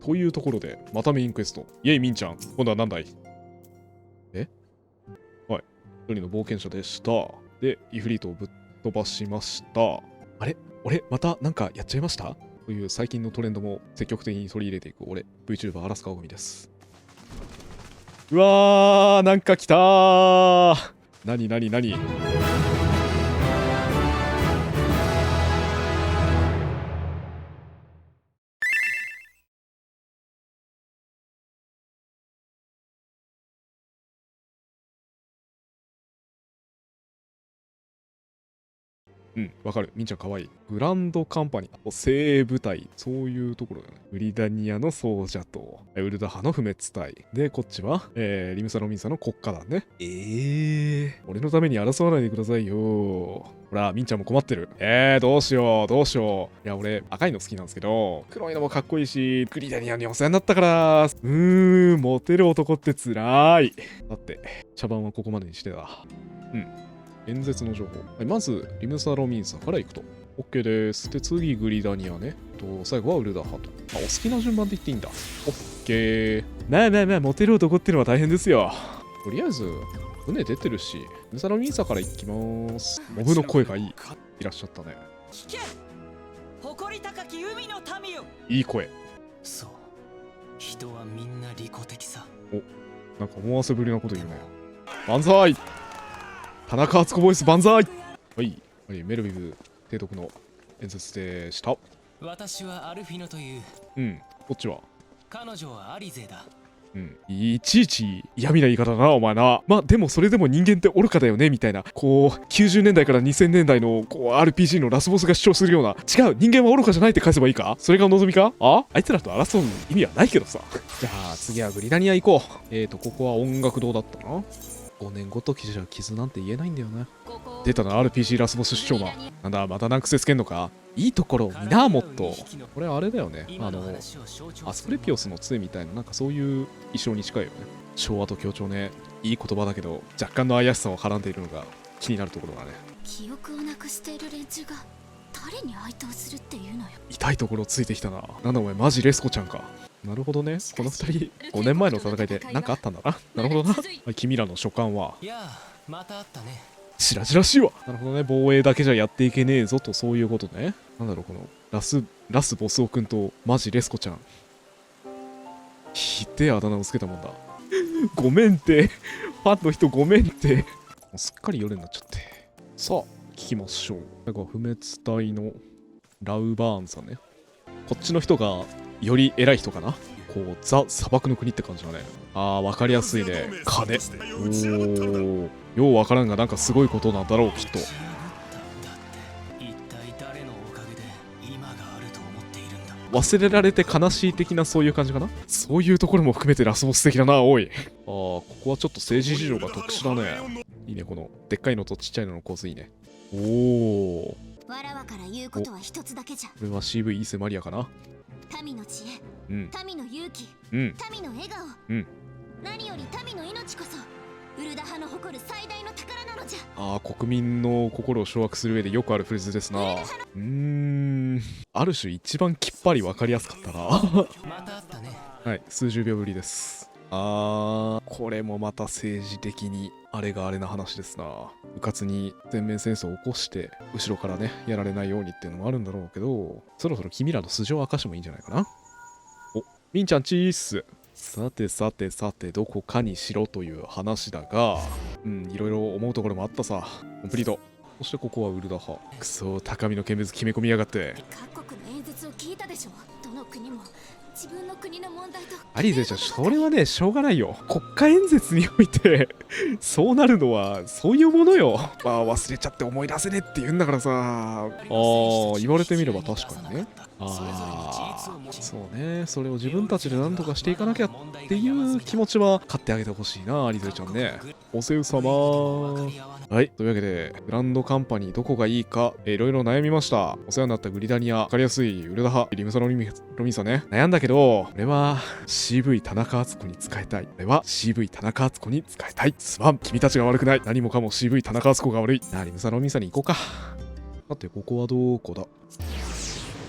というところで、またメインクエスト。イェイ、ミンちゃん。今度は何だい？はい。一人の冒険者でした。で、イフリートをぶっ飛ばしました。あれ俺、またなんかやっちゃいました？という最近のトレンドも積極的に取り入れていく俺、VTuber アラスカオグミです。うわー、なんか来たー。なにうん、わかる。みんちゃんかわいい。グランドカンパニー、精鋭部隊、そういうところだよね。ウリダニアの総者と、ウルダハの不滅隊。で、こっちは、リムサロミンサの国家団ね。俺のために争わないでくださいよ。ほら、みんちゃんも困ってる。どうしよう。いや、俺、赤いの好きなんですけど、黒いのもかっこいいし、グリダニアにお世話になったから、モテる男ってつらい。だって、茶番はここまでにしてた。うん。演説の情報。はい、まず、リムサロミンサから行くと。OK です。で、次、グリダニアね。最後はウルダハと。お好きな順番で言っていいんだ。OK。まあ、モテる男ってのは大変ですよ。とりあえず、船出てるし、リムサロミンサから行きます。モブの声がいい。いらっしゃったね。聞け！誇り高き海の民よ。いい声。そう。人はみんな利己的さ。なんか思わせぶりなこと言うね。万歳！田中敦子ボイス万歳！はい、メルビブ提督の演説でした。私はアルフィノという。こっちは彼女はアリゼだ。いちいち嫌味な言い方だな、お前な。まあでもそれでも人間って愚かだよね、みたいな。こう、90年代から2000年代のこう RPG のラスボスが主張するような、違う、人間は愚かじゃないって返せばいいか？それが望みか？あいつらと争う意味はないけどさ。じゃあ次はグリダニア行こう。ここは音楽堂だったな。5年ごときじゃ傷なんて言えないんだよな。出たな、RPG ラスボス主張魔。なんだ、また難癖つけんのか？いいところを見な、もっと。これあれだよね。アスクレピオスの杖みたいな、なんかそういう衣装に近いよね。昭和と強調ね。いい言葉だけど、若干の怪しさをはらんでいるのが気になるところだね。記憶をなくしている連中が誰に哀悼するっていうのよ。痛いところついてきたな。なんだお前、マジレスコちゃんか。なるほどね。この2人、5年前の戦いで何かあったんだな。なるほどな。君らの所感は。いやまたあったね。白々しいわ。なるほどね。防衛だけじゃやっていけねえぞと、そういうことね。なんだろう、このラスボスオくんとマジレスコちゃん。ひでえあだ名をつけたもんだ。ごめんって。ファンの人ごめんって。もうすっかり夜になっちゃって。さあ、聞きましょう。最後は不滅隊のラウバーンさんね。こっちの人がより偉い人かな。こう、ザ・砂漠の国って感じだね。わかりやすいね。金。ようわからんがなんかすごいことなんだろう、きっと。一体誰のおかげで今があると思っているんだ。忘れられて悲しい的なそういう感じかな。そういうところも含めてラスボス的だな、おい。ここはちょっと政治事情が特殊だね。いいね、このでっかいのとちっちゃいのの構図いいね。わらわから言うことは一つだけじゃ。これは CV 伊勢マリアかな。民の知恵、民の勇気、民の笑顔、何より民の命こそウルダ派の誇る最大の宝なのじゃ。国民の心を掌握する上でよくあるフレーズですな。ある種一番きっぱり分かりやすかったな。またあったね。はい、数十秒ぶりです。これもまた政治的にあれがあれな話ですな。うかつに全面戦争を起こして後ろからねやられないようにっていうのもあるんだろうけど、そろそろ君らの素性を明かしてもいいんじゃないかな。みんちゃんチース。さてどこかにしろという話だが、いろいろ思うところもあったさ。コンプリート。そしてここはウルダ派。くそ、高みの見物決め込みやがって。各国の演説を聞いたでしょ。どの国も自分の国の問題と。アリゼちゃん、それはねしょうがないよ。国家演説においてそうなるのはそういうものよ。忘れちゃって思い出せねって言うんだからさ。言われてみれば確かにね。そうね、それを自分たちで何とかしていかなきゃっていう気持ちは買ってあげてほしいな、アリゼちゃんね。おせうさま。はい、というわけでグランドカンパニーどこがいいかいろいろ悩みました。お世話になったグリダニア、分かりやすいウルダ派、リムサロミサね、悩んだけど、俺は CV 田中敦子に使いたい。俺は CV 田中敦子に使いたい。すまん、君たちが悪くない。何もかも CV 田中敦子が悪い。リムサロミサに行こうか。さてここはどこだ。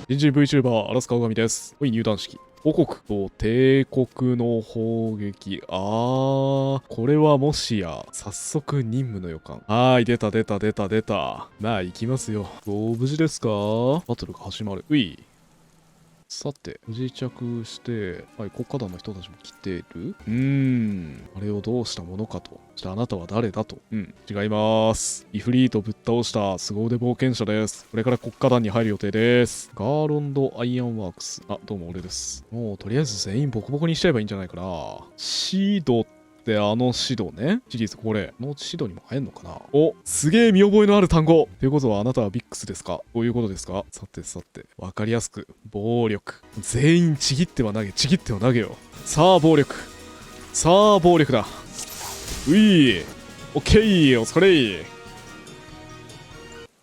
人事 VTuber アラスカオガミです。入団式。王国と帝国の砲撃。これはもしや、早速任務の予感。出た。まあ、行きますよ。ご無事ですか？バトルが始まる。さて、不時着して、国家団の人たちも来てる？あれをどうしたものかと。そしてあなたは誰だと。違います。イフリートぶっ倒した凄腕冒険者です。これから国家団に入る予定です。ガーロンド・アイアンワークス。どうも俺です。もうとりあえず全員ボコボコにしちゃえばいいんじゃないかな。シドってシドね。シリーズこれ。シドにも入んのかな。すげえ見覚えのある単語。ということはあなたはビックスですか？どういうことですか？さて。わかりやすく。暴力。全員ちぎっては投げよ。さあ、暴力だ。オッケー、お疲れ。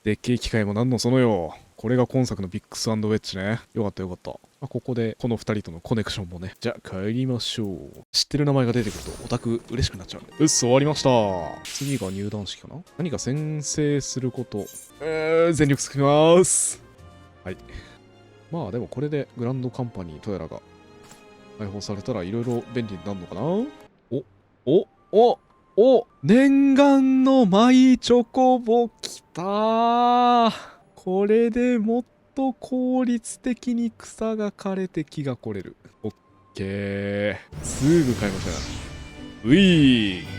でっけえ機械もなんのそのよ。これが今作のビックス&ウェッジね。よかった。ここでこの2人とのコネクションもね。じゃあ帰りましょう。知ってる名前が出てくるとオタク嬉しくなっちゃう。終わりました。次が入団式かな。何か先制すること。全力つきます。はい。まあでもこれでグランドカンパニートヤラが解放されたらいろいろ便利になるのかな。念願のマイチョコボきたー。これでもっと効率的に草が枯れて木が来れる。オッケー。すぐ買いましたよ。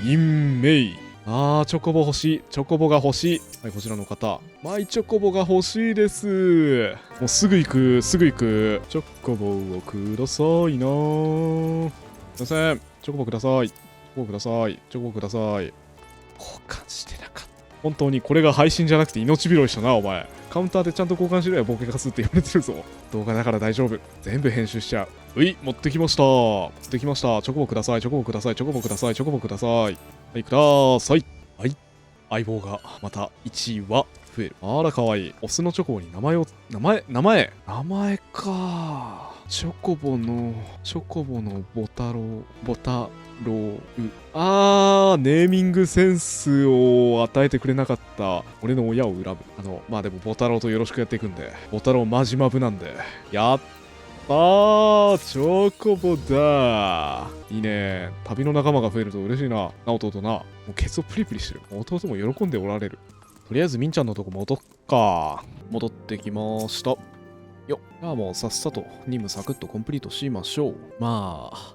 銀メイ。チョコボ欲しい。チョコボが欲しい。はい、こちらの方。マイチョコボが欲しいです。もうすぐ行く。チョコボをくださいなー。すいません。チョコボください。チョコボください。交換してなかった。本当にこれが配信じゃなくて命拾いしたな、お前。カウンターでちゃんと交換しろよ、ボケカスって言われてるぞ。動画だから大丈夫。全部編集しちゃう。持ってきました。チョコボください。はい、ください。はい。相棒がまた1は増える。かわいい。オスのチョコボに名前か。チョコボのボタロウ。ネーミングセンスを与えてくれなかった俺の親を恨む。まあでもボタロウとよろしくやっていくんで、ボタロウマジマブなんで、やったー、チョコボだー。いいね。旅の仲間が増えると嬉しいな。弟な。もうケツをプリプリしてる。弟も喜んでおられる。とりあえずみんちゃんのとこ戻っか。戻ってきました。じゃあもうさっさと任務サクッとコンプリートしましょう。まあ、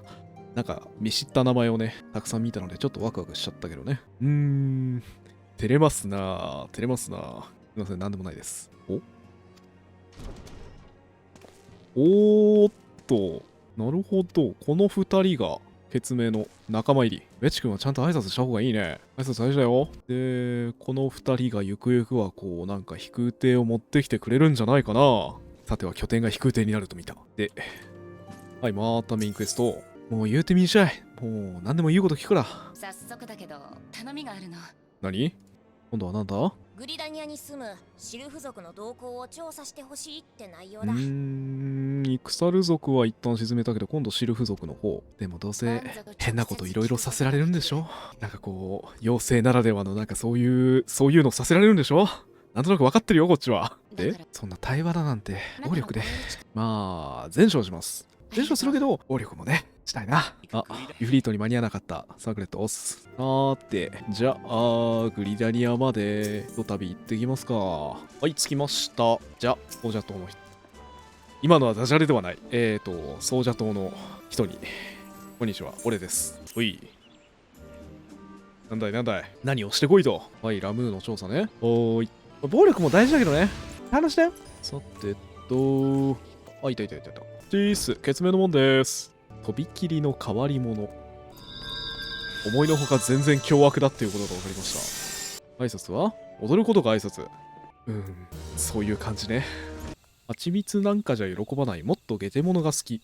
なんか見知った名前をね、たくさん見たのでちょっとワクワクしちゃったけどね。照れますな。すいません、なんでもないです。なるほど。この2人が決明の仲間入り。ベチ君はちゃんと挨拶した方がいいね。挨拶大事だよ。で、この2人がゆくゆくはこうなんか飛空艇を持ってきてくれるんじゃないかな。さては拠点が飛空艇になると見た。で、はい、またメインクエスト。もう言うてみんしゃい。もう何でも言うこと聞くから。早速だけど頼みがあるの。何？今度はなんだ？グリダニアに住むシルフ族の動向を調査してほしいって内容だ。イクサル族は一旦沈めたけど今度シルフ族の方。でもどうせ変なこといろいろさせられるんでしょ？なんかこう妖精ならではのなんかそういうのさせられるんでしょ？なんとなく分かってるよこっちは。そんな対話だなんて暴力で。まあ前哨します。前哨するけど暴力もねしたいな。ユフリートに間に合わなかった。サークレット押す。じゃあグリダニアまでひとたび行ってきますか。はい、着きました。じゃあソージャ島の人、今のはダジャレではない。ソージャ島の人に、こんにちは、俺です。なんだい何をしてこいと。はい、ラムーの調査ね。暴力も大事だけどね。話して。さていた。チース、決明のもんです。とびきりの変わり者。思いのほか全然凶悪だっていうことが分かりました。挨拶は踊ることが挨拶。そういう感じね。蜂蜜なんかじゃ喜ばない。もっとゲテモノが好き。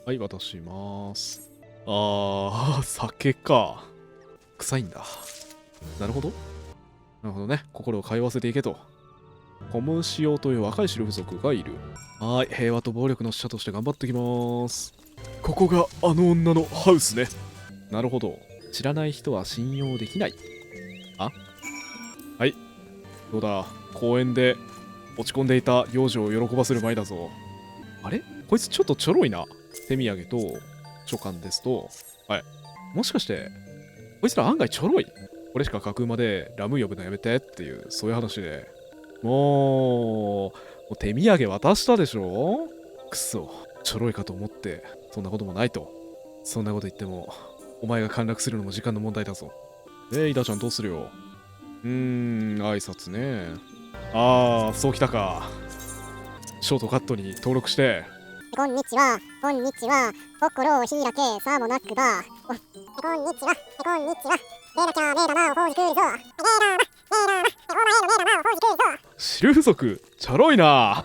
はい、渡します。酒か。臭いんだ。なるほどね。心を通わせていけと。コムシオという若いシルフ族がいる。はい、平和と暴力の使者として頑張ってきます。ここがあの女のハウスね。なるほど。知らない人は信用できない。はい。どうだ、公園で落ち込んでいた幼女を喜ばせる前だぞ。あれ？こいつちょっとちょろいな。手土産と書簡ですと、はい。もしかして、こいつら案外ちょろい。これしか架空までラム呼ぶのやめてっていう、そういう話で。もう手土産渡したでしょ。くそ、ちょろいかと思って、そんなこともないと。そんなこと言っても、お前が陥落するのも時間の問題だぞ。イダちゃんどうするよ。挨拶ね。そうきたか。ショートカットに登録して。こんにちは、こんにちは、心を開け、さもなくば。こんにちは、こんにちは、メラキャーメラマをほじくるぞ。メラマ、メラマ、お前のメラマをほじくるぞ。シルフ族、チャロいな。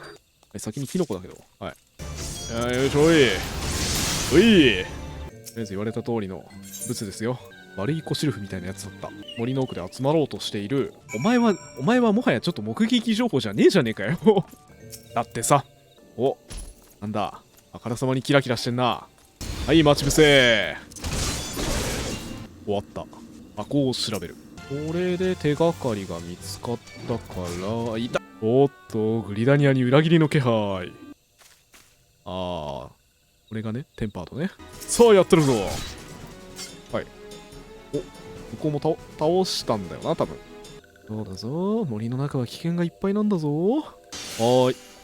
先にキノコだけど。はい。よいしょい。とりあえず言われた通りの物ですよ。悪い子シルフみたいなやつだった。森の奥で集まろうとしている。お前はもはやちょっと目撃情報じゃねえじゃねえかよ。だってさ。なんだ。あからさまにキラキラしてんな。はい、待ち伏せ。終わった。箱を調べる。これで手がかりが見つかったから、いた。おっと、グリダニアに裏切りの気配。これがね、テンパードね。さあ、やってるぞ。はい。向こうも倒したんだよな、多分。そうだぞ。森の中は危険がいっぱいなんだぞ。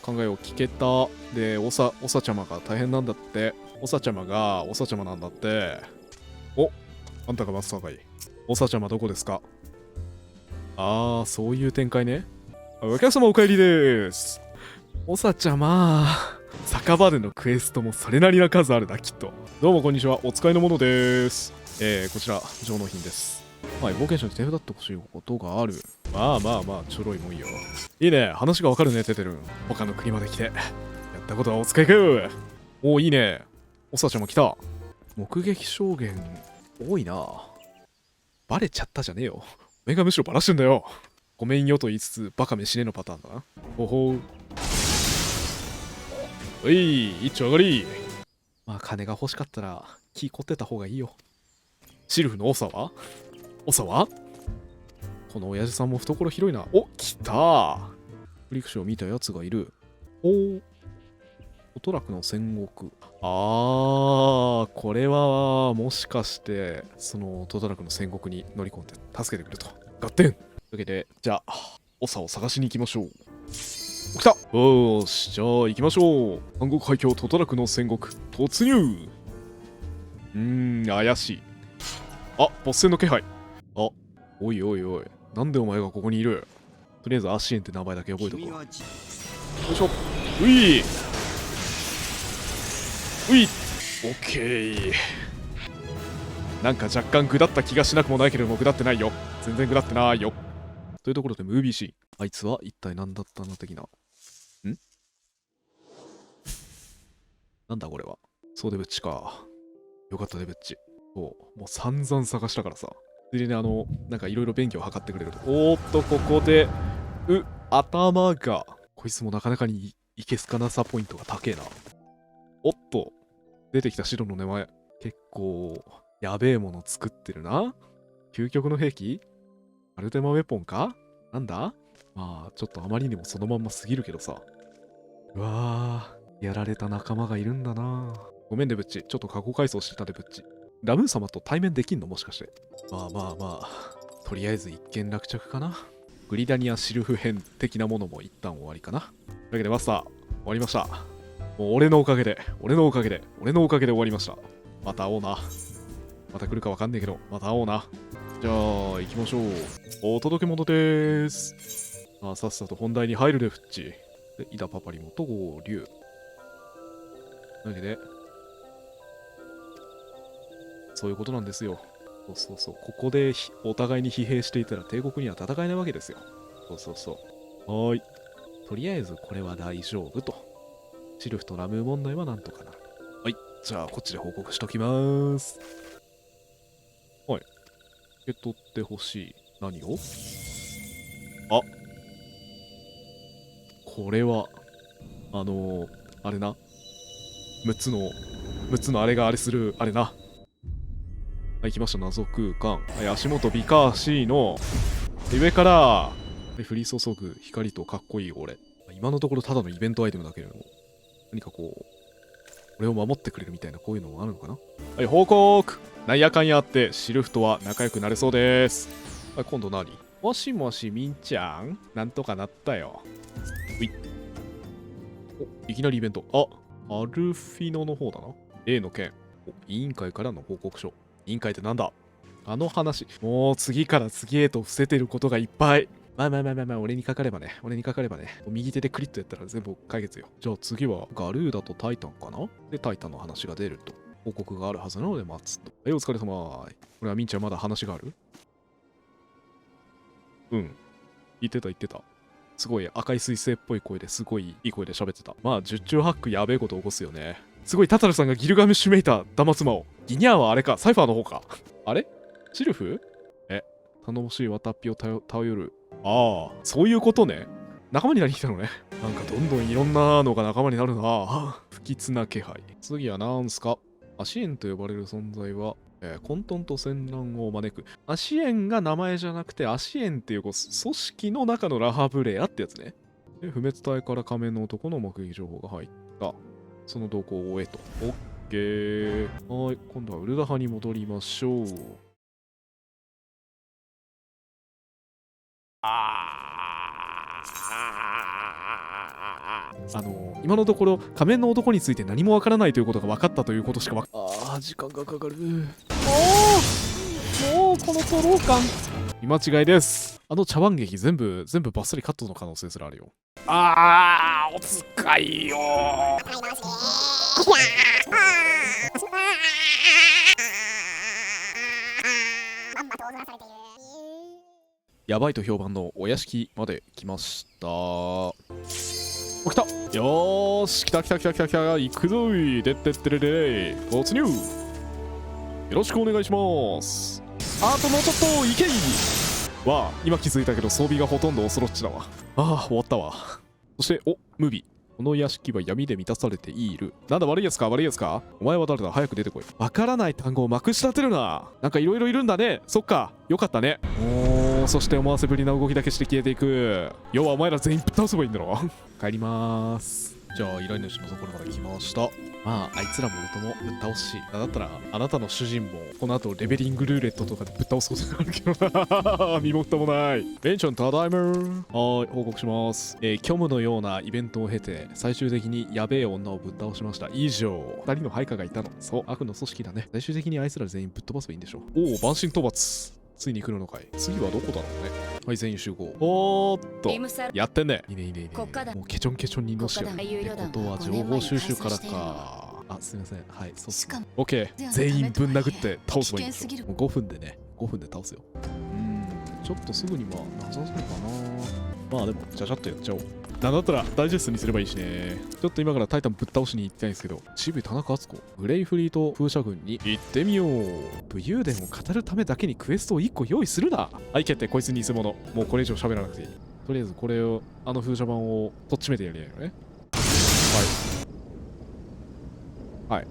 考えを聞けた。で、おさちゃまが大変なんだって。おさちゃまがおさちゃまなんだって。あんたがマスターかい。おさちゃまどこですか？そういう展開ね。お客様お帰りです。おさちゃま。酒場でのクエストもそれなりな数あるな、きっと。どうもこんにちは。お使いの者です。こちら、上納品です。はい、冒険者に手札ってほしいことがある。まあ、ちょろいもんよ。いいね、話がわかるね、テテルン。他の国まで来て。やったことはお使いかよ。いいね。おさちゃま来た。目撃証言、多いな。バレちゃったじゃねえよ。俺がむしろバラしてんだよ。ごめんよと言いつつ、バカめ死ねのパターンだな。一丁上がり。金が欲しかったら、気凝ってた方がいいよ。シルフのオサはこの親父さんも懐広いな。来た。フリクションを見たやつがいる。オトラクの戦国。これは、もしかして、そのトトラクの戦国に乗り込んで助けてくれと。合点というわけで、じゃあ、オサを探しに行きましょう。来た。よーし、じゃあ行きましょう。三国海峡トトラクの戦国、突入。怪しい。ボス戦の気配。おい。なんでお前がここにいる？とりあえずアシエンって名前だけ覚えとこう。よいしょ。オッケー。なんか若干下った気がしなくもないけれども、下ってないよ。全然下ってないよ。というところでムービーシーン。あいつは一体何だったの的な。なんだこれは。そうでぶっちか。よかったでぶっち。もう散々探したからさ。ついでになんかいろいろ勉強を図ってくれると。ここで、頭が。こいつもなかなかにいけすかなさポイントが高えな。出てきた白の根前。結構、やべえもの作ってるな。究極の兵器？アルテマウェポンか？なんだ？ちょっとあまりにもそのまんますぎるけどさ。うわー、やられた仲間がいるんだな。ごめんでぶっち。ちょっと過去回想してたでぶっち。ラムー様と対面できんのもしかして。とりあえず一件落着かな。グリダニアシルフ編的なものも一旦終わりかな。というわけでマスター、終わりました。もう俺のおかげで終わりました。また会おうな。また来るかわかんねえけど、また会おうな。じゃあ、行きましょう。お届け物でーす。さっさと本題に入るでフッチ。で、イダパパリモと合流。というわけで、そういうことなんですよ。そう。ここでお互いに疲弊していたら帝国には戦えないわけですよ。はーい。とりあえずこれは大丈夫と。シルフとラムー問題はなんとかなる。はい。じゃあこっちで報告しときまーす。はい。受け取ってほしい。何を？これは、あれな。6つのあれがあれする、あれな。はい、来ました、謎空間。はい、足元ビカーシーの、上から、はい、降り注ぐ光とかっこいい俺。今のところただのイベントアイテムだけれども、何かこう、俺を守ってくれるみたいな、こういうのもあるのかな。はい、報告。なんやかんやあってシルフとは仲良くなれそうです。はい、今度何？もしもしみんちゃん、なんとかなったよ。うい。お、いきなりイベント。あ、アルフィノの方だな。A の件。委員会からの報告書。委員会ってなんだ？あの話。もう次から次へと伏せてることがいっぱい。まあ、俺にかかればね。右手でクリッとやったら全部解決よ。じゃあ次はガルーダとタイタンかな？で、タイタンの話が出ると。報告があるはずなので待つと。はい、お疲れ様。これはみんちゃんまだ話がある？うん。言ってた。すごい赤い彗星っぽい声ですごいいい声で喋ってた。まあ、十中八九やべえこと起こすよね。すごいタタルさんがギルガメッシュめいた騙す魔を。ギニャーはあれか、サイファーの方か。あれ？シルフ？頼もしい渡っぴを頼る。ああ、そういうことね。仲間になりに来たのね。なんかどんどんいろんなのが仲間になるな。不吉な気配。次はなんすか？アシエンと呼ばれる存在は、混沌と戦乱を招く。アシエンが名前じゃなくて、アシエンっていう組織の中のラハブレアってやつね。で、不滅隊から仮面の男の目撃情報が入った。その動向を終えと。オッケー。はい、今度はウルダハに戻りましょう。今のところ仮面の男について何もわからないということが分かったということしか時間がかかる。もうこのトロー感見間違いです。茶碗劇全部バッサリカットの可能性すらあるよ。お使いよやばいと評判のお屋敷まで来ました。来た。よーし、来た。行くぞい。でってってれれ。突入。よろしくお願いします。あともうちょっと行けい。今気づいたけど装備がほとんどオスロッチだわ。終わったわ。そして、ムビ。この屋敷は闇で満たされている。なんだ悪いやつかお前は誰だ？早く出てこい。わからない単語をまくし立てるな。なんかいろいろいるんだね。そっか。よかったね。そして思わせぶりな動きだけして消えていく。要はお前ら全員ぶっ倒せばいいんだろ。帰りまーす。じゃあ依頼主のところまで来ました。あいつらもろともぶっ倒すし、だったらあなたの主人もこの後レベリングルーレットとかでぶっ倒すことになるけどな。身も蓋もない。ベンチョンただいま。報告します。虚無のようなイベントを経て最終的にやべえ女をぶっ倒しました。以上。2人の配下がいたの。そう、悪の組織だね。最終的にあいつら全員ぶっ飛ばせばいいんでしょう。蛮身討伐。ついに来るのかい。次はどこだろうね。はい、全員集合。やってんね。いいね。もうケチョンケチョンにのしよう。ってことは情報収集からか。すみません。はい、そうっすね。オッケー。全員ぶん殴って倒せばいいんでしょ。もう5分で倒すよ。ちょっとすぐになさそうかな。でも、ちゃちゃっとやっちゃおう。なんだったらダイジェストにすればいいしね。ちょっと今からタイタンぶっ倒しに行きたいんですけど、渋い田中敦子、グレイフリート風車軍に行ってみよう。武勇伝を語るためだけにクエストを1個用意するな。はい、決定。こいつ偽物。もうこれ以上喋らなくていい。とりあえずこれを、風車版をとっちめてやりたいよね。はい。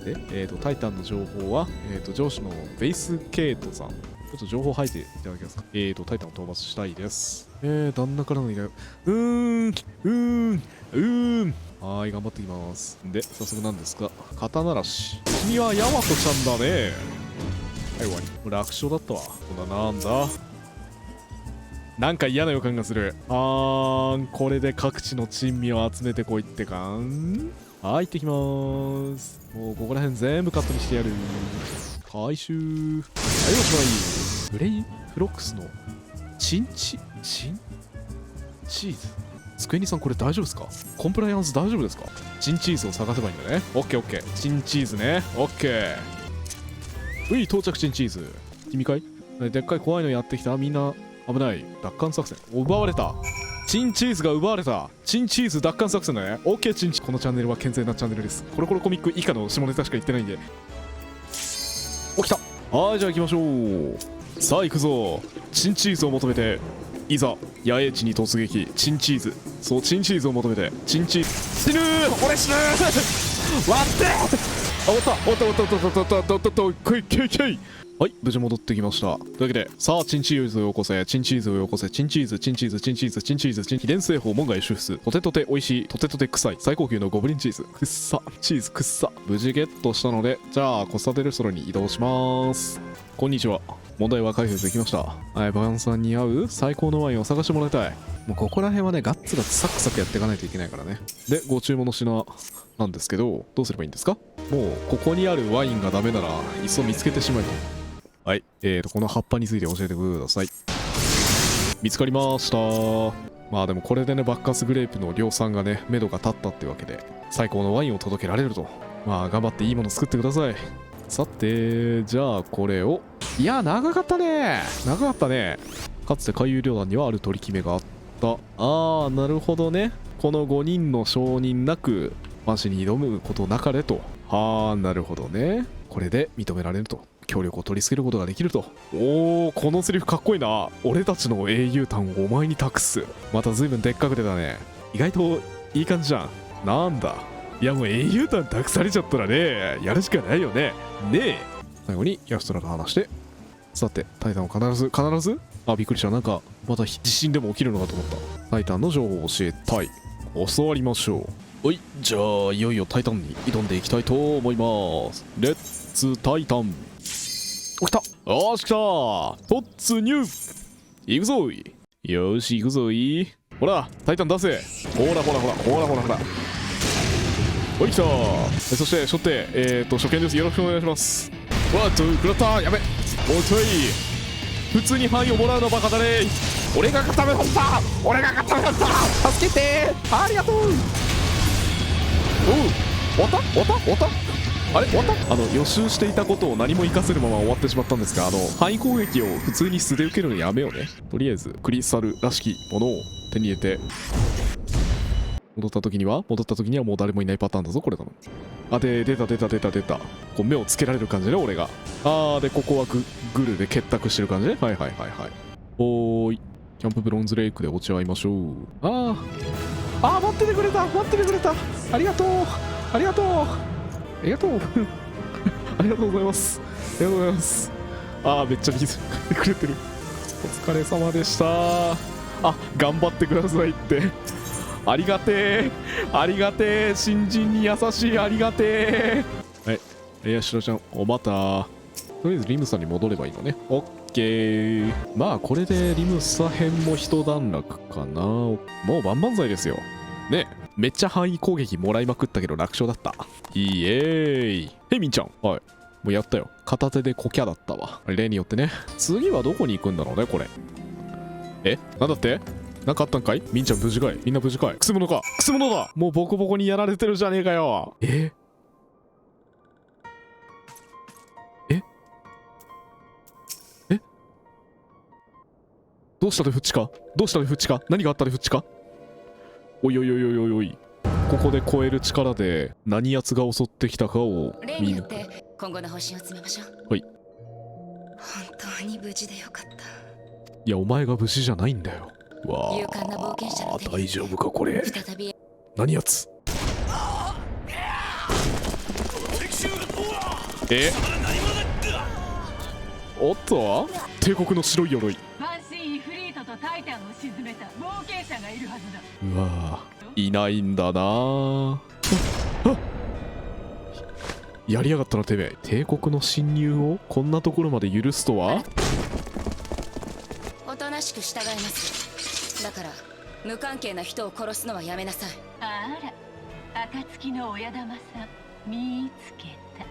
で、タイタンの情報は、上司のベイスケイトさん。ちょっと情報吐いていただけますか。タイタンを討伐したいです。旦那からの依頼。はい、頑張ってきます。で、早速なんですが、肩慣らし。君はヤマトちゃんだね。はい、終わり。楽勝だったわ。なんだなんか嫌な予感がする。これで各地の珍味を集めてこいってかん。はい、行ってきまーす。もうここら辺全部カットにしてやる。回収。はい、おしまい。ブレイフロックスのチーズ。スクエニさんこれ大丈夫ですか？コンプライアンス大丈夫ですか？チンチーズを探せばいいんだね。オッケー。チンチーズね。オッケー。到着チンチーズ。君かい？でっかい怖いのやってきた。みんな危ない。奪還作戦。奪われた。チンチーズが奪われた。チンチーズ奪還作戦だね。オッケーチンチ。このチャンネルは健全なチャンネルです。コロコロコミック以下の下ネタしか言ってないんで。起きた。はい、じゃあ行きましょう。さあ行くぞ。チンチーズを求めていざ野営地に突撃。チンチーズ。そう、チンチーズを求めて。チンチーズ。死ぬー。俺死ぬー。待って終わった終わった終わった終わった終わった終わった終わった終わった、来い。はい、無事戻ってきました。というわけで、さあ、チンチーズをよこせ、チンチーズをよこせ、チンチーズ、チンチーズ、チンチーズ、チンチーズ、チン秘伝製法門外主出、とてとて美味しい、とてとて臭い、最高級のゴブリンチーズ、くっさ、チーズくっさ。無事ゲットしたので、じゃあ、コスタデレストランに移動します。こんにちは。問題は解決できました。はい、バンさんに合う最高のワインを探してもらいたい。もうここら辺はね、ガッツガツサクサクやっていかないといけないからね。で、ご注文の品なんですけど、どうすればいいんですか？もう、ここにあるワインがダメなら、いっそ見つけてしまえと。はい、この葉っぱについて教えてください。見つかりました。まあでもこれでね、バッカスグレープの量産がね、目処が立ったってわけで、最高のワインを届けられると。まあ頑張っていいもの作ってください。さて、じゃあこれを。いや、長かったね。長かったね。かつて海遊旅団にはある取り決めがあった。あー、なるほどね。この5人の承認なく、マシに挑むことなかれと。はー、なるほどね。これで認められると。協力を取り付けることができると。おー、このセリフかっこいいな。俺たちの英雄譚をお前に託す。また随分でっかく出たね。意外といい感じじゃん。なんだ。いやもう英雄譚託されちゃったらね、やるしかないよね。ねえ。最後にヤストラと話して。さて、タイタンを必ずあ、びっくりした。なんか、また地震でも起きるのかと思った。タイタンの情報を教えたい。教わりましょう。はい、じゃあ、いよいよタイタンに挑んでいきたいと思います。レッツタイタン。お、来た。よーし、来た。突入。行くぞい。よーし、行くぞい。ほら、タイタン出せ。ほらほらほら、ほらほらほら。おい、来た。そして、初手、初見です。よろしくお願いします。わっと、食らった。やべ。もうちょい。普通に範囲をもらうのバカだね。俺が固めだった。俺が固めだった。助けて。ありがとう。おう。終わった終わった終わったあれ終わった？予習していたことを何も活かせるまま終わってしまったんですが、範囲攻撃を普通に素で受けるのやめようね。とりあえず、クリスタルらしきものを手に入れて、戻った時にはもう誰もいないパターンだぞ、これだの。あ、で、出た。こう目をつけられる感じね、俺が。で、ここはグルで結託してる感じね。はい。おーい。キャンプブロンズレイクで落ち合いましょう。待っててくれた。ありがとうありがとうございます。めっちゃ水買ってくれてる。お疲れ様でした。頑張ってくださいって。ありがてえ。新人に優しい。ありがてえ。はい。いや、シロちゃん、おまた。とりあえずリムサに戻ればいいのね。オッケー。まあ、これでリムサ編も一段落かな。もう万々歳ですよ。ね。めっちゃ範囲攻撃もらいまくったけど楽勝だった。イエーイ。へい、みんちゃん。はい。もうやったよ。片手でコキャだったわ。例によってね。次はどこに行くんだろうね、これ。なんだって？なんかあったんかい？みんちゃん無事かい？みんな無事かい？くせ者か？くせ者だ！もうボコボコにやられてるじゃねえかよ。どうしたでフッチか？何があったでフッチか？おい。ここで超える力で何奴が襲ってきたかを見抜く。今後の方針を詰めましょう。はい。本当に無事でよかった。いや、お前が無事じゃないんだよ。わあ、勇敢な冒険者の手に大丈夫かこれ。再び何やつ？おっと、帝国の白い鎧。ファンシー・イフリートとタイタンを沈めた冒険者がいるはずだ。うわぁ、いないんだな。やりやがったなてめえ。帝国の侵入をこんなところまで許すとは。おとなしく従います。だから無関係な人を殺すのはやめなさい。あら、暁の親玉さん見つけた。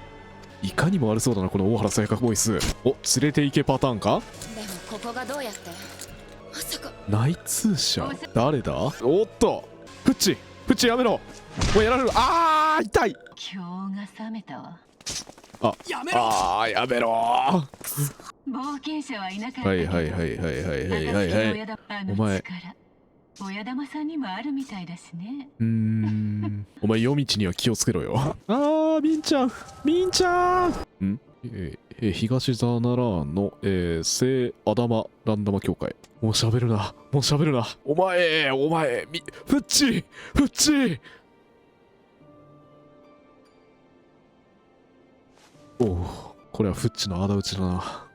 いかにも悪そうだな、この大原さやかボイス。お、連れて行けパターンか。でもここがどうやって。まさか内通者誰だ。おっと、フッチやめろ。もうやられる。痛い。今日が覚めたわ。やめろ。やめろ。冒険者はいなかった。はい。お前親玉さんにもあるみたいだしね。お前夜道には気をつけろよ。みんちゃん。東ザナラーンの、聖アダマランダマ協会。もう喋るな。お前、フッチおお、これはフッチの仇討ちだな。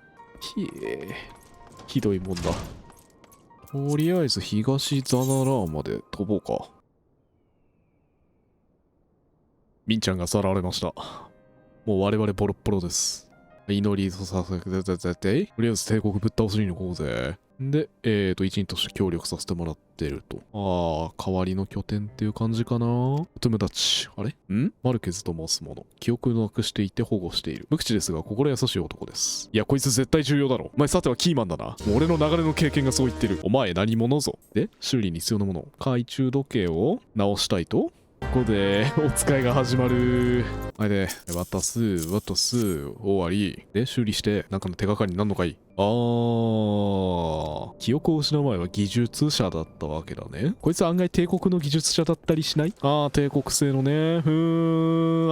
ひどいもんだ。とりあえず東ザナラーまで飛ぼうか。ミンちゃんがさらわれました。もう我々ボロッボロです。祈りとさせて、とりあえず帝国ぶっ倒しに行こうぜ。で、一員として協力させてもらってると。代わりの拠点っていう感じかな。お友達。あれマルケズと申す者。記憶をなくしていて保護している。無口ですが、心優しい男です。いや、こいつ絶対重要だろ。お前さてはキーマンだな。もう俺の流れの経験がそう言ってる。お前何者ぞ。で、修理に必要なもの。懐中時計を直したいとここでお使いが始まる。あれで、渡す、終わり。で、修理して、なんかの手がかりになるのかい。記憶を失う前は技術者だったわけだね。こいつは案外帝国の技術者だったりしない？帝国製のね。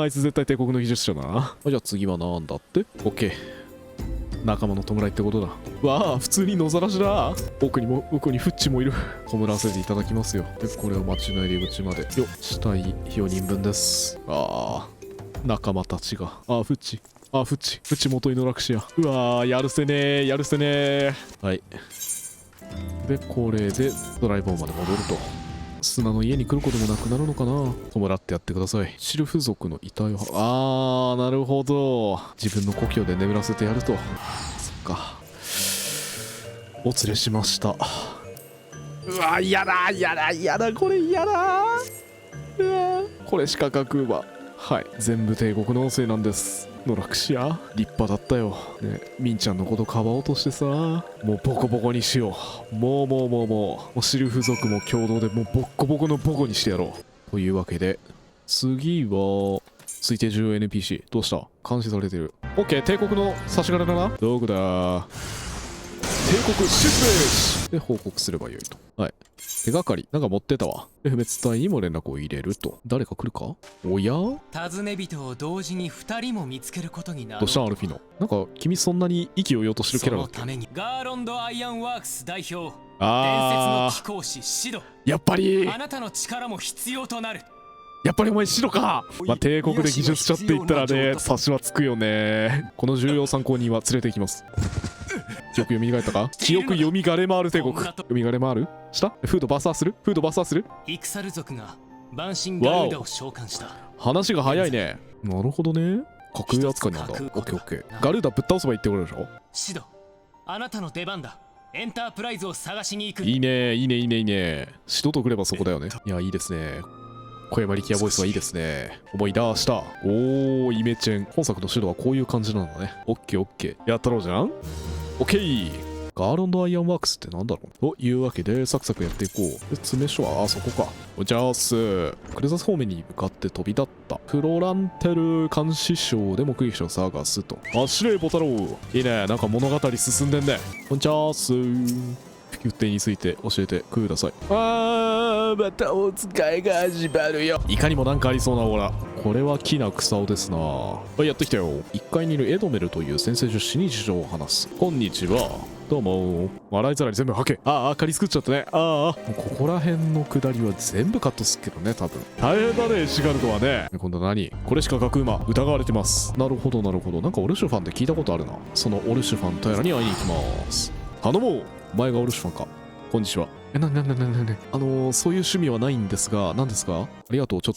あいつ絶対帝国の技術者だな。じゃあ次はなんだって？ OK。仲間の弔いってことだ。わあ、普通に野ざらしだ。奥にフッチもいる。弔らせていただきますよ。で、これを町の入り口まで。よ、死体4人分です。仲間たちが。フッチ元イノラクシア。うわー、やるせねー。はい。で、これでドライバーまで戻ると。砂の家に来ることもなくなるのかな。弔ってやってください。シルフ族の遺体を。なるほど。自分の故郷で眠らせてやると。そっか。お連れしました。うわ、嫌だ、これ嫌だ。うわ、これしか書くわ。はい、全部帝国のせいなんです。ノラクシア立派だったよ。ね、ミンちゃんのことかばおうとしてさ、もうボコボコにしよう。もうシルフ族も共同でもうボッコボコのボコにしてやろう。というわけで、次は、推定重要 NPC。どうした？監視されてる。OK、帝国の差し金だな。どこだ？帝国シスで報告すればよいと。はい。手がかり、なんか持ってたわ。不滅隊にも連絡を入れると。誰か来るか？おや？尋ね人を同時に2人も見つけることになる。どうしたアルフィノ？なんか君そんなに意気揚々としてるキャラだっけ？そのためにガーロンド・アイアンワークス代表、伝説の貴公子シド。やっぱりあなたの力も必要となる。やっぱりお前シドか。帝国で技術者って言ったらね、差しはつくよね。この重要参考人は連れて行きます。記憶蘇ったか？記憶蘇れ回る帝国。蘇れ回る？したフード爆破する？イクサル族がバンシン・ガルーダを召喚した。話が早いね。なるほどね。格上扱いなんだ。オッケー。ガルーダぶっ倒せばいいってことでしょ？シド、あなたの出番だ。エンタープライズを探しに行く。いいね。シドとくればそこだよね。いや、いいですね。小山力也ボイスはいいですね。思い出した。イメチェン。本作のシドはこういう感じなんだね。オッケー。やったろうじゃん。オッケー。ガーロンドアイアンワークスってなんだろうというわけで、サクサクやっていこう。で、詰め所は、そこか。じゃあクレザス方面に向かって飛び立った。フロランテル監視省で目撃者を探すと。司令ボタロウ。いいね。なんか物語進んでんね。こんちゃーすー。普及点について教えてください。またお使いが始まるよ。いかにもなんかありそうなオーラ。これは木な草尾ですな。やってきたよ。1階にいるエドメルという先生女子に事情を話す。こんにちは。どうも。笑いざらに全部はけ。仮作っちゃったね。ここら辺の下りは全部カットすっけどね、多分。大変だね、シガルドはね。今度は何？これしか学馬。疑われてます。なるほど。なんかオルシュファンって聞いたことあるな。そのオルシュファンとやらに会いに行きます。頼もう。お前がオルシュファンか。こんにちは。そういう趣味はないんですが、何ですか？ありがとう。ちょっ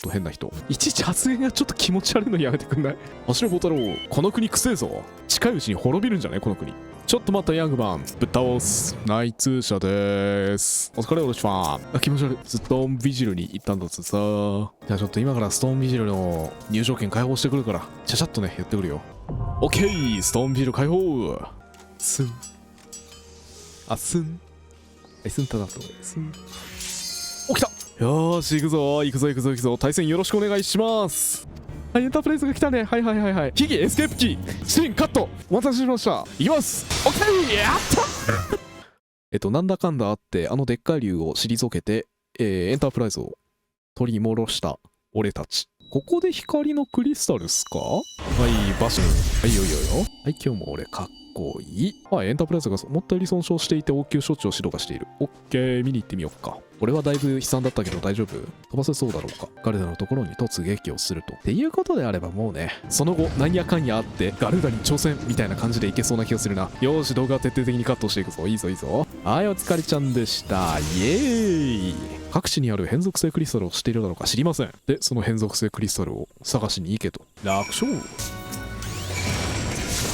と変な人。いちいち発言がちょっと気持ち悪いのやめてくんない？走れボタロウ。この国くせえぞ。近いうちに滅びるんじゃない？この国。ちょっと待った、ヤングマン。ぶっ倒す。内通者でーす。お疲れ、オルシュファン。気持ち悪い。ストーンビジルに行ったんだってさ。じゃあちょっと今からストーンビジルの入場券開放してくるから、ちゃちゃっとね、やってくるよ。オッケー、ストーンビジル開放。スン。スンタだと。スン。起きた。よーし、行くぞ。対戦よろしくお願いします。エンタープライズが来たね。はい。ヒギエスケープキー。シーンカット。お待たせしました。いきます。オッケー。やったなんだかんだあって、でっかい竜を退けて、エンタープライズを取り戻した俺たち。ここで光のクリスタルっすか？はい、バシン。はい、よ。はい、今日も俺かっ来い。はい、エンタープライズが思ったより損傷していて応急処置を指導がしている。オッケー、見に行ってみようか。俺はだいぶ悲惨だったけど大丈夫？飛ばせそうだろうか。ガルダのところに突撃をすると。っていうことであればもうね、その後なんやかんやあってガルダに挑戦みたいな感じでいけそうな気がするな。よーし、動画は徹底的にカットしていくぞ。いいぞいいぞ。はい、お疲れちゃんでした。イエーイ。各地にある変属性クリスタルを知っているだろうか知りません。で、その変属性クリスタルを探しに行けと。楽勝。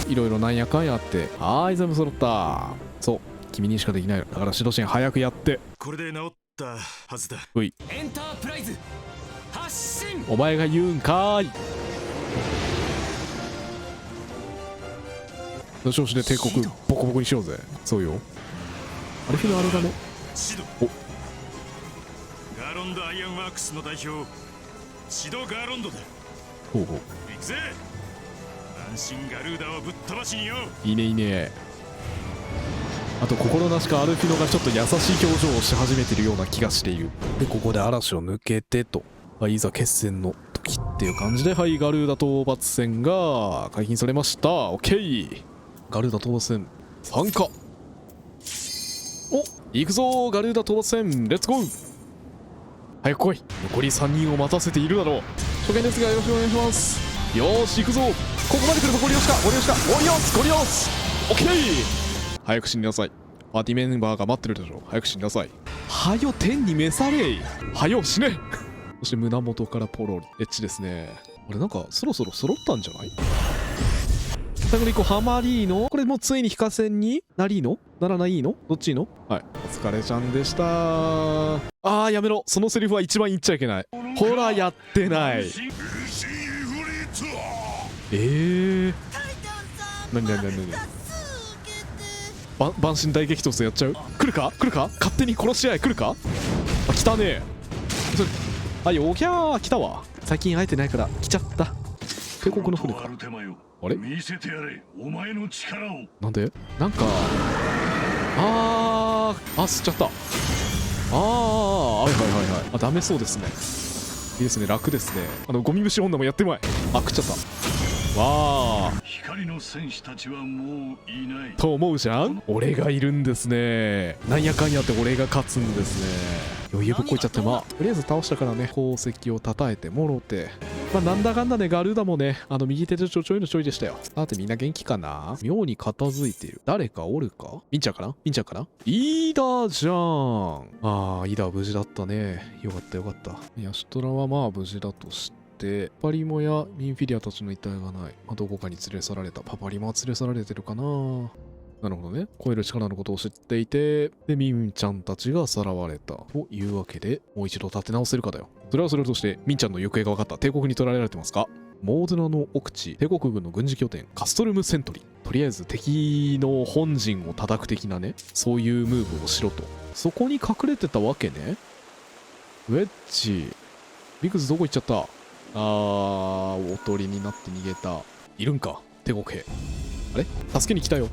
いろいろなんやかんやあって、はーい、全部揃った。そう、君にしかできない。だから指導士早くやって。これで治ったはずだ。うい。エンタープライズ発進。お前が言うんかーい。の調子で帝国ボコボコにしようぜ。そうよ。あれフィのあれだね。シド。ガーロンドアイアンワークスの代表シド・ガーロンドだ。ほうほう。行くぜ。安心ガルーダをぶっ飛ばしによ。いいねいいね。あと心なしかアルフィノがちょっと優しい表情をし始めてるような気がしている。でここで嵐を抜けてと、はい、いざ決戦の時っていう感じで、はい、ガルーダ討伐戦が解禁されました。オッケー。ガルーダ討伐戦参加。お、行くぞガルーダ討伐戦、レッツゴー。早く来い。残り3人を待たせているだろう。初見ですがよろしくお願いします。よーし行くぞ。ここまで来るとゴリ押しかゴリ押しかゴリ押すゴリ押す。オッケー。早く死になさい。パーティーメンバーが待ってるでしょ。早く死になさい。はよ天に召されい。はよ死ね。そして胸元からポロリ。エッチですね。あれなんかそろそろ揃ったんじゃない？最後に1個ハマリーノ。これもうついに非化戦になりのならないのどっちいいの？はい、お疲れちゃんでした。あーやめろ。そのセリフは一番言っちゃいけない。ほらやってない。なに万神大激突やっちゃう？来るか来るか？勝手に殺し合い来るか？あ、来たね。はい、おきゃー来たわ。最近会えてないから来ちゃった。帝国の船か。あれ？見せてやれお前の力を。なんで？なんか吸っちゃった。はいはいはいはい。あ、ダメそうですね。いいですね、楽ですね。ゴミ虫女もやってまい。あ、食っちゃった。わあ。光の戦士たちはもういないと思うじゃん。俺がいるんですね。なんやかんやって俺が勝つんですね。余裕ぶっこいちゃって、まあとりあえず倒したからね、功績を叩いてもろて、まあなんだかんだね、ガルーダもね、右手でちょいのちょいでしたよ。さてみんな元気かな？妙に片付いている。誰かおるか？ミンちゃんかな？ミンちゃんかな？イーダじゃん。イーダは無事だったね。よかったよかった。ヤシトラはまあ無事だとして、パパリモやミンフィリアたちの遺体がない。まあ、どこかに連れ去られた。パパリモは連れ去られてるかな。なるほどね。超える力のことを知っていて、で、ミンちゃんたちがさらわれた。というわけで、もう一度立て直せるかだよ。それはそれとして、ミンちゃんの行方が分かった。帝国に取られられてますか？モードナの奥地、帝国軍の軍事拠点、カストルムセントリー。とりあえず敵の本陣を叩く的なね、そういうムーブをしろと。そこに隠れてたわけね。ウェッジ。ビクズどこ行っちゃった？おとりになって逃げた。いるんか、帝国兵。あれ？助けに来たよ。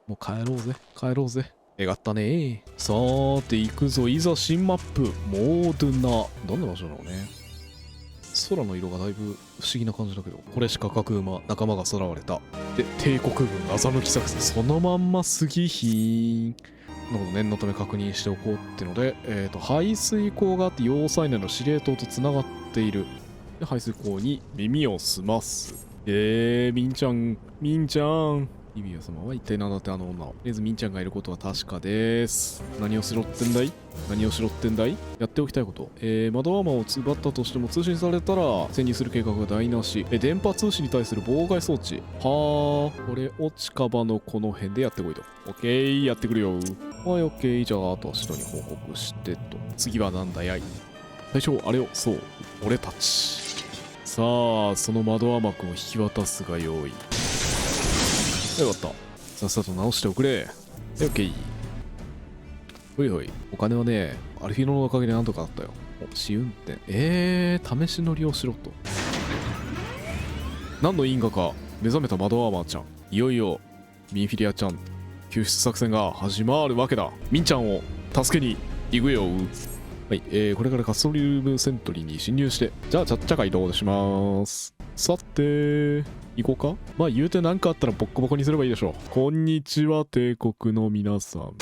もう帰ろうぜ、帰ろうぜ。えがったね。さーて行くぞ。いざ新マップ。モードナ。どんな場所だろうね。空の色がだいぶ不思議な感じだけど。これしか各馬、仲間がさらわれた。で、帝国軍欺き作戦。そのまんま過ぎひーん。なるほど、念のため確認しておこうってので、排水溝があって要塞内の司令塔とつながっている。で、排水溝に耳を澄ます。ミンちゃん、ミンちゃん。リビア様は一体何だってあの女を。とりあえずミンちゃんがいることは確かです。何をしろってんだい？何をしろってんだい？やっておきたいこと。窓アーマーを奪ったとしても通信されたら潜入する計画が台無し。電波通信に対する妨害装置。はあ、これを近場のこの辺でやってこいと。オッケー、やってくるよ。はい、オッケー。じゃあ、あとは人に報告してと。次はなんだやい。最初、あれを、そう、俺たち。さあ、その窓アーマー君を引き渡すがよい。よかった。さっさと直しておくれ。オッケー。ほいほい。お金はね、アルフィノのおかげでなんとかあったよ。試運転。試し乗りをしろと。何の因果か、目覚めた窓アーマーちゃん。いよいよ、ミンフィリアちゃん、救出作戦が始まるわけだ。ミンちゃんを助けに行くよ。はい、これからカストリウムセントリーに侵入して、じゃあ、ちゃっちゃか移動します。さて、行こうか。まあ言うて何かあったらボッコボコにすればいいでしょう。こんにちは帝国の皆さん。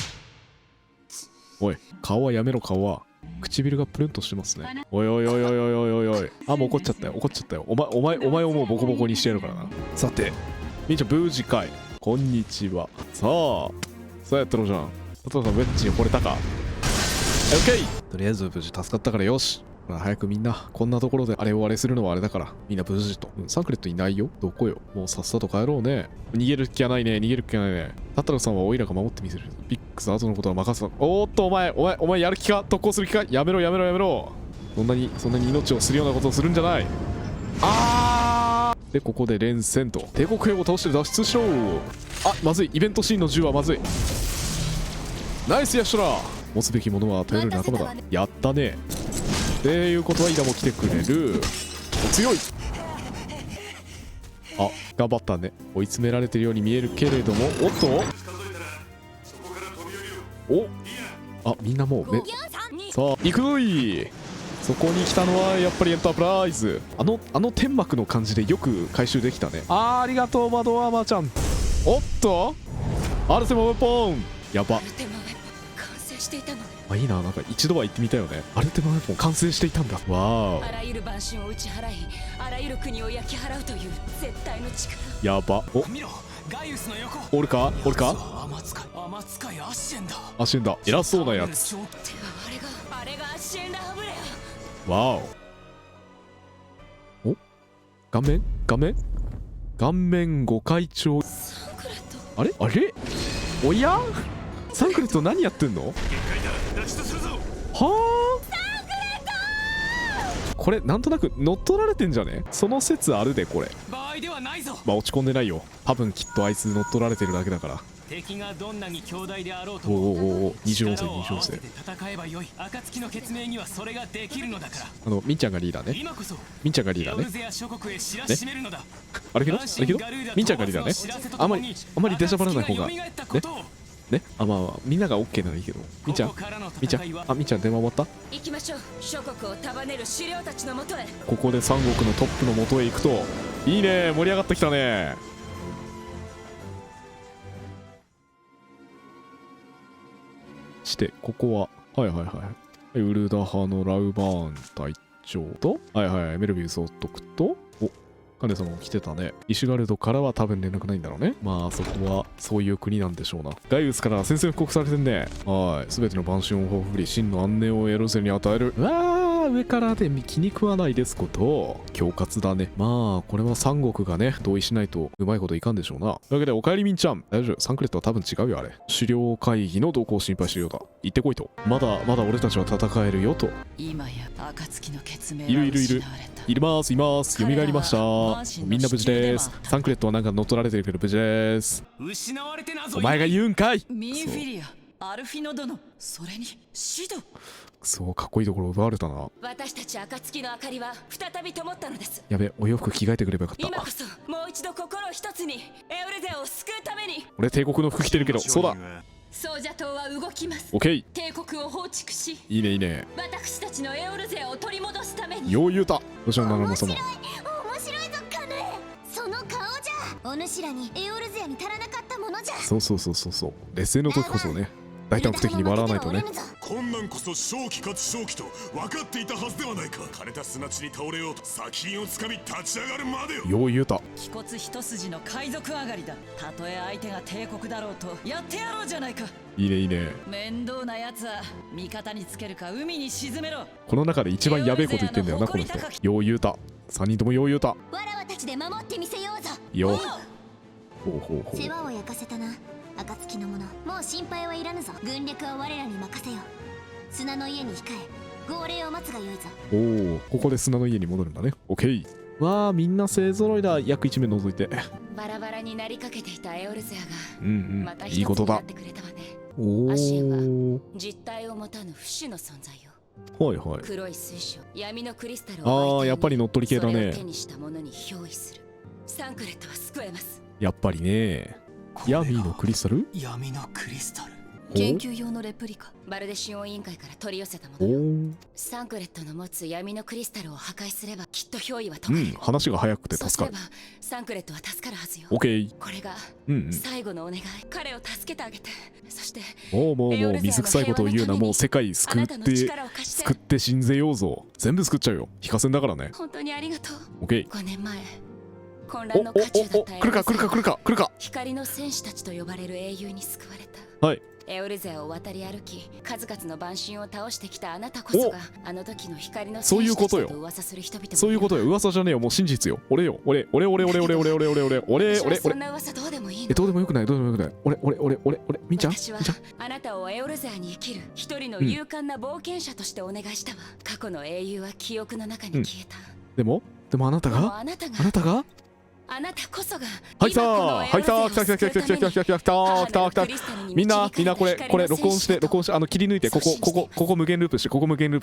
おい、顔はやめろ。顔は唇がプルンとしてますね。おいおいおいおいおいおいおいおい。あ、もう怒っちゃったよ。怒っちゃったよ。お前をもうボコボコにしてやるからな。さて、みんちゃん無事かい。こんにちは。さあやったろじゃん。佐藤さんウェッジに惚れたか。オッケー。とりあえず無事助かったからよし。ほら早くみんな、こんなところであれをあれするのはあれだから、みんな無事と。サンクレットいないよ。どこよ。もうさっさと帰ろうね。逃げる気はないね。タタロさんはオイラが守ってみせる。ビックス後のことは任せた。おーっとお前やる気か。特攻する気か。やめろ。そんなに命をするようなことをするんじゃない。でここで連戦と。帝国兵を倒して脱出しろ。あ、まずい。イベントシーンの銃はまずい。ナイスヤシュラ。持つべきものは頼れる仲間だ。やったね。っていうことはイダも来てくれる。お強い。あ、頑張ったね。追い詰められてるように見えるけれども、おっとあ、みんなもうさあ行くぞい。そこに来たのはやっぱりエンタープライズ。あの天幕の感じでよく回収できたね。ありがとうマドアーマーちゃん。おっとアルテマウェポン。やば。いいな。なんか一度は行ってみたいよね。アルテマウェポン完成していたんだ。わー。あらゆる万神を打ち払い、あらゆる国を焼き払うという絶対の力。やば。見ろ、ガイウスの横。おるか天使いアッシェンだ。アッシェンだ。偉そうなやつ。あれがアッシェンダーブレア。わお。顔面5回長。あれおやサンクレット何やってんの。はあ、これなんとなく乗っ取られてんじゃね。その説あるでこれ。場合ではないぞ。まあ落ち込んでないよ。多分きっとあいつ乗っ取られてるだけだから。敵がどんなに強大であろうとお24世戦えばよい。暁の血命にはそれができるのだから。みんちゃんがリーダーね。今こそみんちゃんがリーダーね。あれけどみんちゃんがリーダーね。あんまり出しゃばらない方がね。まあみんなが OK ならいいけど。みんちゃん電話終わった。行きましょう。諸国を束ねる首領たちのもとへ。ここで三国のトップのもとへ行くといいね。盛り上がってきたね。してここはウルダ派のラウバーン隊長とメルビウスを解くと、カネ様も来てたね。イシュガルドからは多分連絡ないんだろうね。まあそこはそういう国なんでしょうな。ガイウスから宣戦布告されてんね。全ての万神を報復り真の安寧をエロゼに与える。上からで気に食わないですこと。恐喝だね。まあこれは三国がね同意しないとうまいこといかんでしょうな。というわけでおかえりみんちゃん。大丈夫。サンクレットは多分違うよあれ。狩猟会議の動向を心配してるようだ。行ってこいと。まだ俺たちは戦えるよと。今や暁の血命います。蘇りました。みんな無事です。サンクレットはなんか乗っ取られてるけど無事です。失われてなぞ。お前が言うんかい。ミンフィリア、アルフィノ殿、それにシド。そうかっこいいところ奪われたな。私たち暁の明かりは再び灯ったのです。やべ、お洋服着替えてくればよかった。今こそもう一度心を一つにエウレゼを救うために。俺帝国の服着てるけど。そうだ。ソージャ島は動きます。オッケー。帝国を放逐し、いいね。私たちのエオルゼを取り戻すために。よう言うた。どうしようなるも様。面白いぞカヌエ。その顔じゃお主らにエオルゼアに足らなかったものじゃ。そう。劣勢の時こそね大胆不敵に笑わないとね。困難こそ正気かつ正気と分かっていたはずではないか。枯れた砂地に倒れようと砂金をつかみ立ち上がるまでよ。よう言うた。気骨一筋の海賊上がりだ。たとえ相手が帝国だろうとやってやろうじゃないか。いいね。面倒なやつは味方につけるか海に沈めろ。この中で一番やべえこと言ってんだよなこの人。よう言うた。3人ともよう言うた。わらわたちで守ってみせようぞ。よ世話を焼かせたな暁の者。もう心配はいらぬぞ。軍略は我らに任せよ。砂の家に控え号令を待つがよいぞ。ここで砂の家に戻るんだね。オッケー。わあみんな勢揃いだ。約1名除いて。バラバラになりかけていたエオルゼアがまたいいことだ。アシェンは実体を持たぬ不死の存在よ。黒い水晶、闇のクリスタルをやっぱり乗っ取り系だね。それを手にした者に憑依する。サンクレットは救えます。やっぱりね。闇のクリスタル。闇のクリスタル。研究用のレプリカ、バルデシオン委員会から取り寄せたものよ。サンクレットの持つ闇のクリスタルを破壊すればきっと憑依は解かれる。話が早くて助かる。そうすればサンクレットは助かるはずよ。オッケー。これが最後のお願い。彼を助けてあげて。そしてもう水臭いことを言うな。もう世界救って死んぜようぞ。全部救っちゃうよ。非化戦だからね。本当にありがとう。オッケー。5年前混乱の渦中だった来るか。光の戦士たちと呼ばれる英雄に救われた。はい。エオルゼアを渡り歩き、数々の万神を倒してきたあなたこそがあの時の光の戦士たちだと噂する人々。そういうことよ。噂じゃねえよ。もう真実よ。俺。そんな噂どうでもいいの。どうでもよくない。俺みんちゃん。私はあなたをエオルゼアに生きる一人の勇敢な冒険者としてお願いしたわ。過去の英雄は記憶の中に消えた。でもあなたがあなたこそが来たみんなこれ録音して切り抜いてここ無限ループ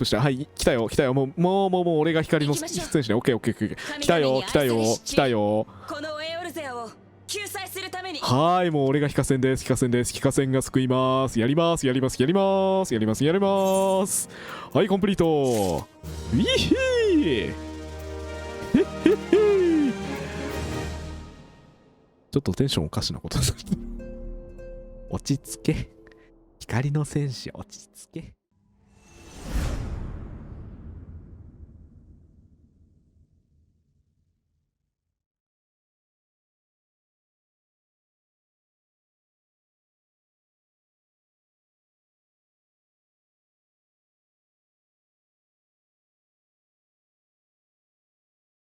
してはい来たよもう俺が光の戦士ね。オッケー来たよこのエオルゼアを救済するために。はい、もう俺が非化戦です。非化戦が救います。やります。はい、コンプリート。ウィヒーちょっとテンションおかしなこと落ち着け。光の戦士落ち着け。